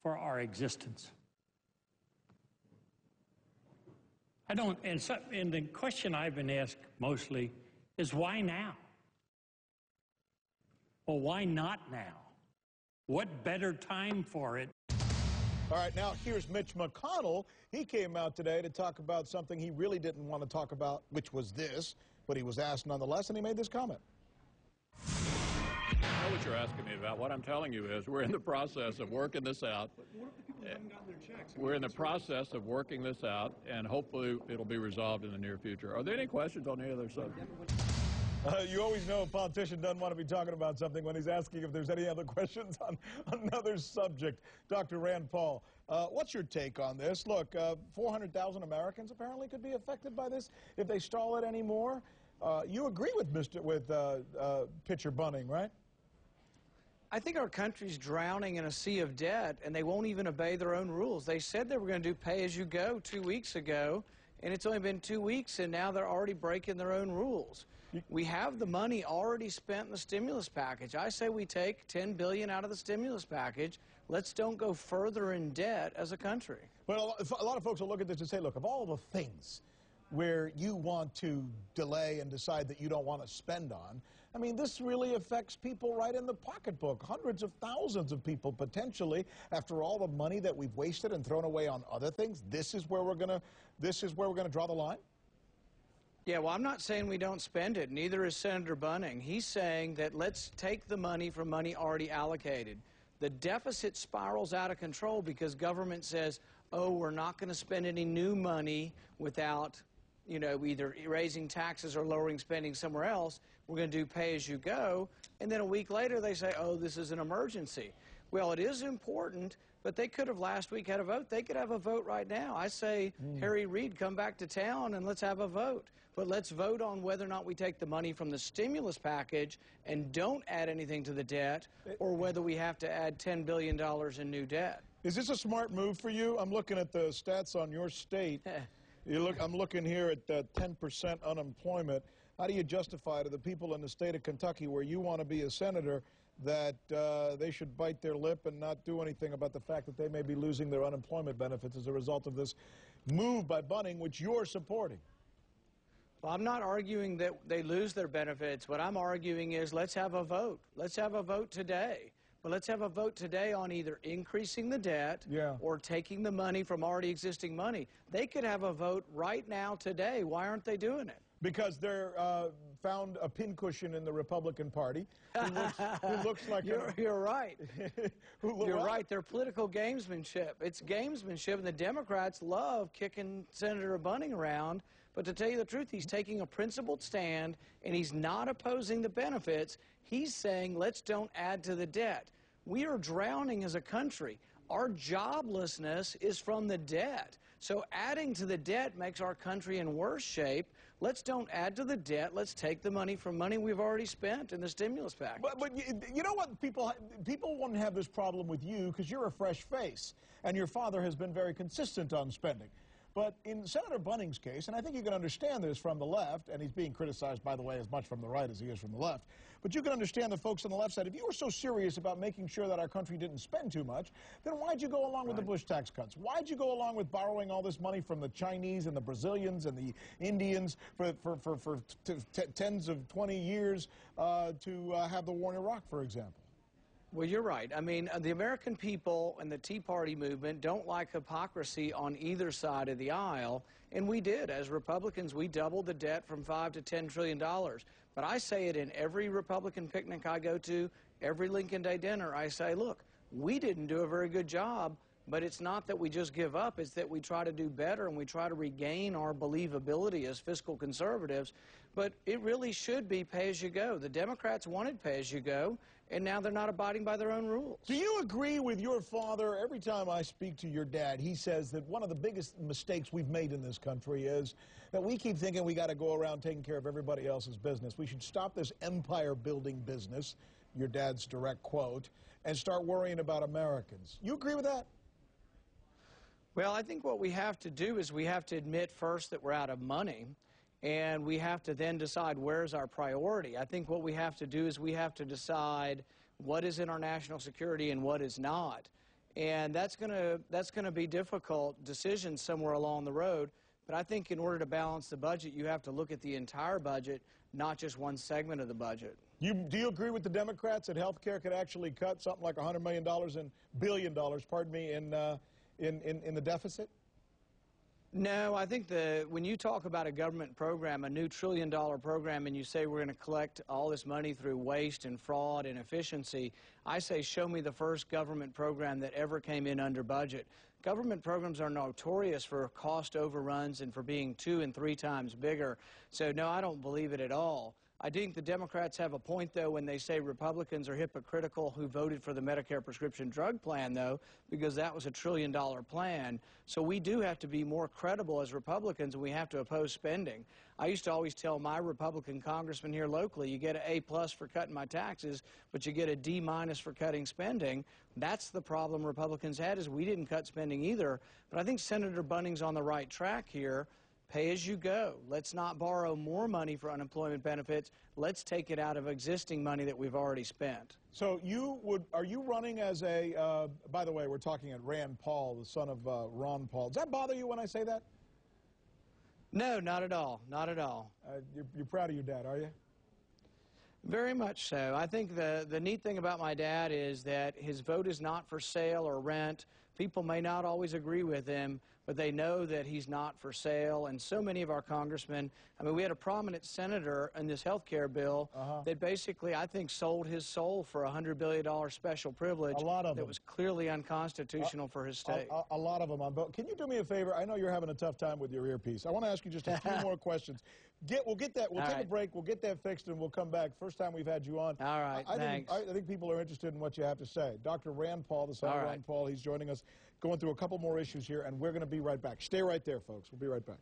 for our existence. And the question I've been asked mostly is, why now? Well, why not now? What better time for it? All right, now here's Mitch McConnell. He came out today to talk about something he really didn't want to talk about, which was this, but he was asked nonetheless, and he made this comment. I know what you're asking me about. What I'm telling you is we're in the process of working this out. But what if the people haven't gotten their checks? We're in the process of working this out, and hopefully it'll be resolved in the near future. Are there any questions on the other subject? You always know a politician doesn't want to be talking about something when he's asking if there's any other questions on another subject. Dr. Rand Paul, what's your take on this? Look, 400,000 Americans apparently could be affected by this if they stall it anymore. You agree with Pitcher Bunning, right? I think our country's drowning in a sea of debt, and they won't even obey their own rules. They said they were going to do pay-as-you-go 2 weeks ago, and it's only been 2 weeks, and now they're already breaking their own rules. We have the money already spent in the stimulus package. I say we take $10 billion out of the stimulus package. Let's don't go further in debt as a country. Well, a lot of folks will look at this and say, look, of all the things where you want to delay and decide that you don't want to spend on, I mean, this really affects people right in the pocketbook. Hundreds of thousands of people potentially, after all the money that we've wasted and thrown away on other things. This is where we're gonna draw the line. Yeah, well, I'm not saying we don't spend it. Neither is Senator Bunning. He's saying that let's take the money from money already allocated. The deficit spirals out of control because government says, oh, we're not going to spend any new money without, you know, either raising taxes or lowering spending somewhere else. We're going to do pay-as-you-go. And then a week later they say, oh, this is an emergency. Well, it is important, but they could have last week had a vote. They could have a vote right now. I say, Harry Reid, come back to town and let's have a vote. But let's vote on whether or not we take the money from the stimulus package and don't add anything to the debt, or whether we have to add $10 billion in new debt. Is this a smart move for you? I'm looking at the stats on your state. I'm looking here at 10% unemployment. How do you justify to the people in the state of Kentucky, where you want to be a senator, that they should bite their lip and not do anything about the fact that they may be losing their unemployment benefits as a result of this move by Bunning, which you're supporting? Well, I'm not arguing that they lose their benefits. What I'm arguing is let's have a vote. Let's have a vote today. But let's have a vote today on either increasing the debt or taking the money from already existing money. They could have a vote right now today. Why aren't they doing it? Because they're found a pincushion in the Republican Party who looks like You're right. You're right. They're political gamesmanship. It's gamesmanship, and the Democrats love kicking Senator Bunning around. But to tell you the truth, he's taking a principled stand, and he's not opposing the benefits. He's saying, let's don't add to the debt. We are drowning as a country. Our joblessness is from the debt. So adding to the debt makes our country in worse shape. Let's don't add to the debt. Let's take the money from money we've already spent in the stimulus package. But you know what? People won't have this problem with you because you're a fresh face, and your father has been very consistent on spending. But in Senator Bunning's case, and I think you can understand this from the left, and he's being criticized, by the way, as much from the right as he is from the left, but you can understand the folks on the left side. If you were so serious about making sure that our country didn't spend too much, then why'd you go along with the Bush tax cuts? Why'd you go along with borrowing all this money from the Chinese and the Brazilians and the Indians for tens of 20 years to have the war in Iraq, for example? Well, you're right. I mean, the American people and the Tea Party movement don't like hypocrisy on either side of the aisle, and we did. As Republicans, we doubled the debt from $5 to $10 trillion. But I say it in every Republican picnic I go to, every Lincoln Day dinner. I say, look, we didn't do a very good job, but it's not that we just give up. It's that we try to do better, and we try to regain our believability as fiscal conservatives. But it really should be pay-as-you-go. The Democrats wanted pay-as-you-go, and now they're not abiding by their own rules. Do you agree with your father? Every time I speak to your dad, he says that one of the biggest mistakes we've made in this country is that we keep thinking we got to go around taking care of everybody else's business. We should stop this empire-building business, your dad's direct quote, and start worrying about Americans. You agree with that? Well, I think what we have to do is we have to admit first that we're out of money, and we have to then decide where's our priority. I think what we have to do is we have to decide what is in our national security and what is not. And that's gonna be difficult decisions somewhere along the road. But I think in order to balance the budget, you have to look at the entire budget, not just one segment of the budget. Do you agree with the Democrats that health care could actually cut something like $100 million and billion dollars, pardon me, in the deficit? No, I think when you talk about a government program, a new $1 trillion program, and you say we're going to collect all this money through waste and fraud and efficiency, I say show me the first government program that ever came in under budget. Government programs are notorious for cost overruns and for being 2 and 3 times bigger. So, no, I don't believe it at all. I think the Democrats have a point, though, when they say Republicans are hypocritical who voted for the Medicare prescription drug plan, though, because that was a $1 trillion plan. So we do have to be more credible as Republicans, and we have to oppose spending. I used to always tell my Republican congressman here locally, you get an A+ for cutting my taxes, but you get a D- for cutting spending. That's the problem Republicans had, is we didn't cut spending either. But I think Senator Bunning's on the right track here. Pay as you go. Let's not borrow more money for unemployment benefits. Let's take it out of existing money that we've already spent. So are you running as a, by the way, we're talking at Rand Paul, the son of Ron Paul. Does that bother you when I say that? No, not at all. Not at all. You're proud of your dad, are you? Very much so. I think the neat thing about my dad is that his vote is not for sale or rent. People may not always agree with him, but they know that he's not for sale. And so many of our congressmen, I mean, we had a prominent senator in this health care bill that basically, I think, sold his soul for a $100 billion special privilege that was clearly unconstitutional for his state. A lot of them on both. Can you do me a favor? I know you're having a tough time with your earpiece. I want to ask you just a few more questions. We'll take a break. We'll get that fixed, and we'll come back. First time we've had you on. All right, thanks. I think people are interested in what you have to say. Dr. Rand Paul, the son of Ron Paul, he's joining us, going through a couple more issues here, and we're going to be right back. Stay right there, folks. We'll be right back.